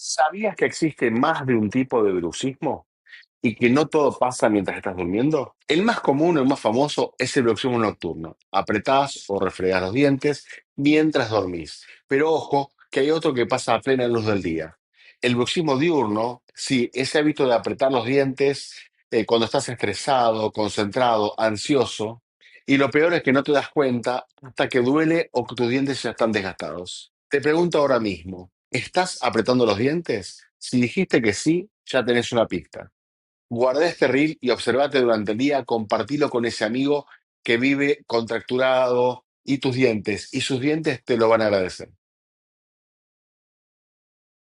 ¿Sabías que existe más de un tipo de bruxismo y que no todo pasa mientras estás durmiendo? El más común, el más famoso, es el bruxismo nocturno. Apretás o refregás los dientes mientras dormís. Pero ojo, que hay otro que pasa a plena luz del día. El bruxismo diurno, sí, ese hábito de apretar los dientes cuando estás estresado, concentrado, ansioso. Y lo peor es que no te das cuenta hasta que duele o que tus dientes ya están desgastados. Te pregunto ahora mismo, ¿estás apretando los dientes? Si dijiste que sí, ya tenés una pista. Guardá este reel y observate durante el día, compartilo con ese amigo que vive contracturado y tus dientes, y sus dientes te lo van a agradecer.